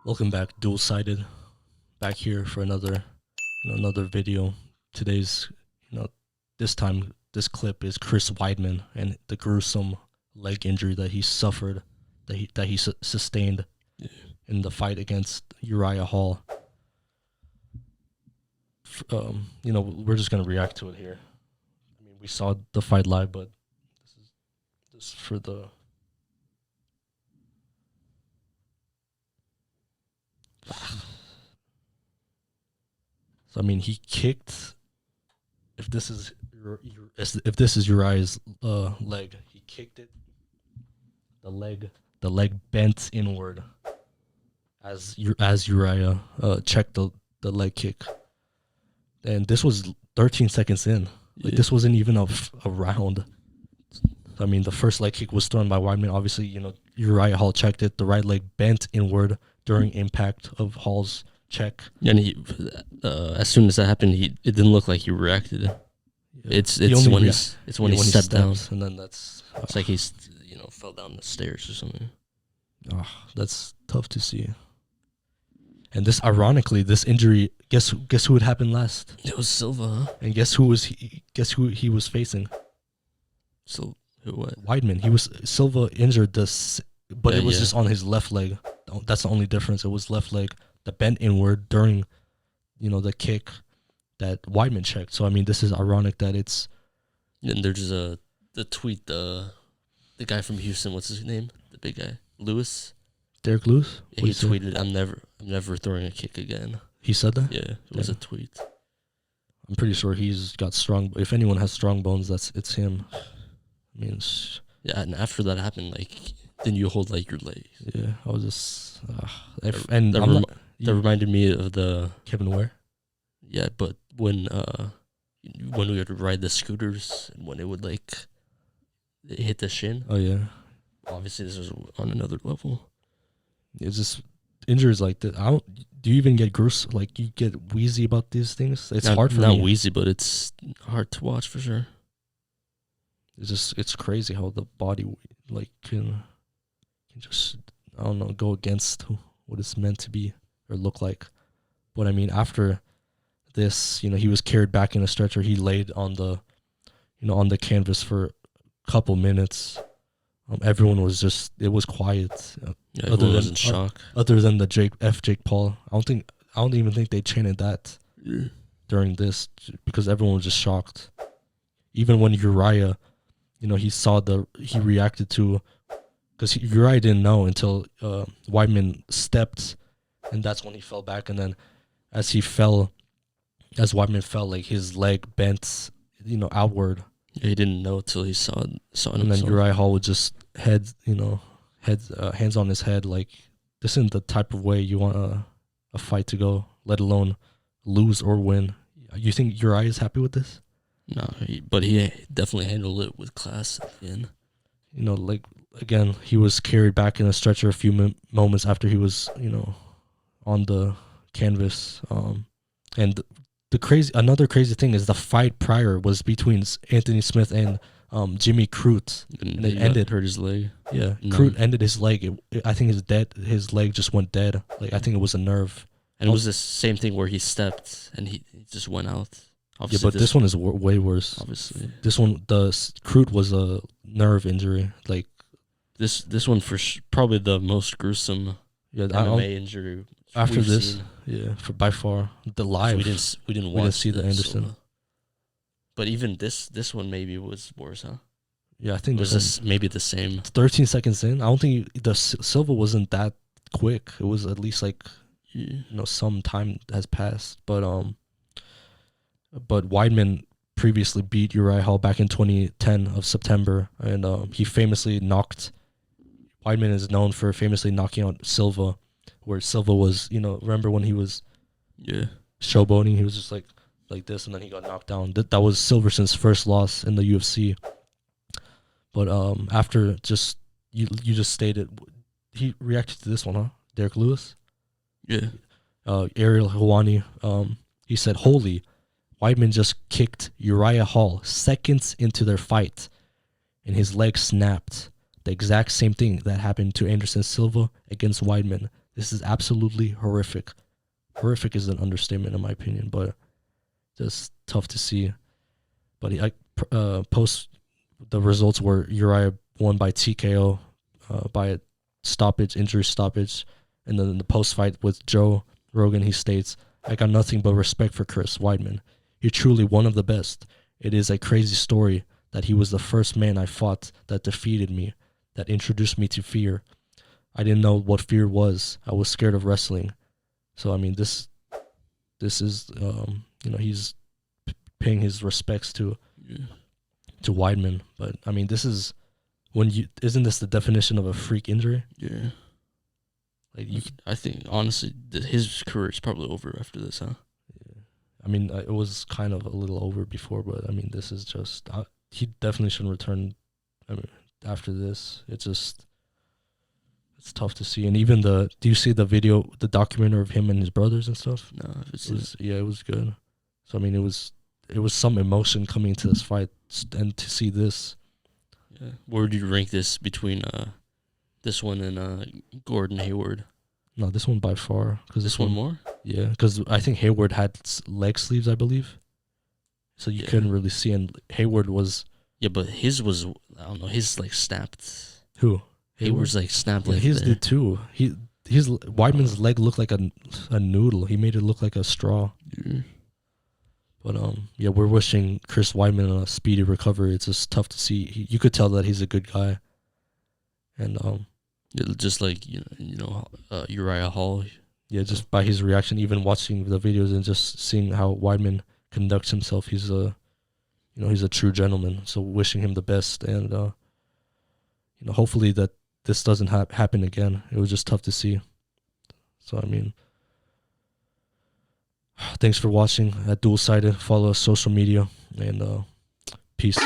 Welcome back, DualSighted. Back here for another video. Today's this time this clip is Chris Weidman and the gruesome leg injury that he suffered, that he sustained in the fight against Uriah Hall. We're just gonna react to it here. I mean, we saw the fight live, but this is for the. So I mean, he kicked. If this is Uriah's leg, he kicked it. The leg bent inward as Uriah checked the leg kick, and this was 13 seconds in. Like, this wasn't even a round. I mean, the first leg kick was thrown by Weidman. Obviously, Uriah Hall checked it. The right leg bent inward during impact of Hall's check. And he, as soon as that happened, it didn't look like he reacted. Yeah. It's when he stepped down, and then it's like he's fell down the stairs or something. Oh, that's tough to see. And ironically, this injury, guess who it happened last? It was Silva. And guess who he was facing? So what? Weidman. Silva injured this, but it was just on his left leg. That's the only difference. It was left leg that bent inward during, the kick that Weidman checked. So I mean, this is ironic that it's. And there's the tweet, the guy from Houston. What's his name? The big guy, Lewis. Derek Lewis. Yeah, he tweeted, "I'm never throwing a kick again." He said that. Yeah, it was a tweet. I'm pretty sure he's got strong. If anyone has strong bones, it's him. I mean, yeah, and after that happened, then you hold your leg. Yeah, I was just that reminded me of the Kevin Ware. Yeah, but when we would ride the scooters and when it would hit the shin. Oh yeah. Obviously, this was on another level. It's just injuries like that. Do you even get gruesome? Like, you get wheezy about these things? It's hard for me. Not wheezy, but it's hard to watch for sure. It's crazy how the body can just, I don't know, go against what it's meant to be or look like. But I mean, after this, he was carried back in a stretcher. He laid on the canvas for a couple minutes. Everyone was it was quiet. Everyone was in shock. Other than the Jake Paul, I don't even think they chanted that during this, because everyone was just shocked. Even when Uriah, he reacted to, because Uriah didn't know until Weidman stepped, and that's when he fell back. And then as Weidman fell, his leg bent, outward. Yeah, he didn't know till he saw it. And then Uriah Hall would just hands on his head. This isn't the type of way you want a fight to go, let alone lose or win. You think Uriah is happy with this? No, but he definitely handled it with class at the end. Again, he was carried back in a stretcher a few moments after he was, on the canvas. And another crazy thing is the fight prior was between Anthony Smith and Jimmy Crute, and it ended. Hurt his leg. Yeah, Crute ended his leg. I think his leg just went dead. I think it was a nerve. And it was the same thing where he stepped and he just went out. Obviously, yeah, but this one is way worse. Obviously, this one, the Crute was a nerve injury. This one probably the most gruesome MMA injury after this seen. Yeah, by far the live. We didn't see the Anderson. But even this one maybe was worse, huh? Yeah, I think was this maybe the same. 13 seconds in, I don't think the Silva wasn't that quick. It was at least some time has passed. But Weidman previously beat Uriah Hall back in 2010 of September, and he famously knocked. Weidman is known for famously knocking out Silva, where Silva was, remember when he was showboating, he was just like this, and then he got knocked down. That was Silverson's first loss in the UFC. But after you just stated, he reacted to this one, huh? Derek Lewis? Yeah. Ariel Helwani, he said, "Holy, Weidman just kicked Uriah Hall seconds into their fight, and his leg snapped. The exact same thing that happened to Anderson Silva against Weidman. This is absolutely horrific. Horrific is an understatement in my opinion, but just tough to see. But post the results were Uriah won by TKO, by a injury stoppage, and then in the post fight with Joe Rogan, he states, "I got nothing but respect for Chris Weidman. You're truly one of the best. It is a crazy story that he was the first man I fought that defeated me, that introduced me to fear. I didn't know what fear was. I was scared of wrestling." So I mean, this is he's paying his respects to Weidman, but I mean, this is isn't this the definition of a freak injury? Yeah. Like I think honestly, his career is probably over after this, huh? Yeah. I mean, it was kind of a little over before, but I mean, this is just he definitely shouldn't return. I mean, after this, it's tough to see. And even do you see the video, the documentary of him and his brothers and stuff? No, it was good. So I mean, it was some emotion coming into this fight, and to see this. Yeah. Where would you rank this between this one and Gordon Hayward? No, this one by far. Cause this one more? Yeah, because I think Hayward had leg sleeves, I believe. So you couldn't really see, and Hayward was. Yeah, but his was, I don't know, his like snapped. Who? Hayward's like snapped like his did too. His Weidman's leg looked like a noodle. He made it look like a straw. Yeah. But yeah, we're wishing Chris Weidman a speedy recovery. It's just tough to see. You could tell that he's a good guy. And just like Uriah Hall. Yeah, just by his reaction, even watching the videos and just seeing how Weidman conducts himself, he's a true gentleman. So wishing him the best, and hopefully that this doesn't happen again. It was just tough to see. So I mean, thanks for watching at DualSighted. Follow us social media, and peace.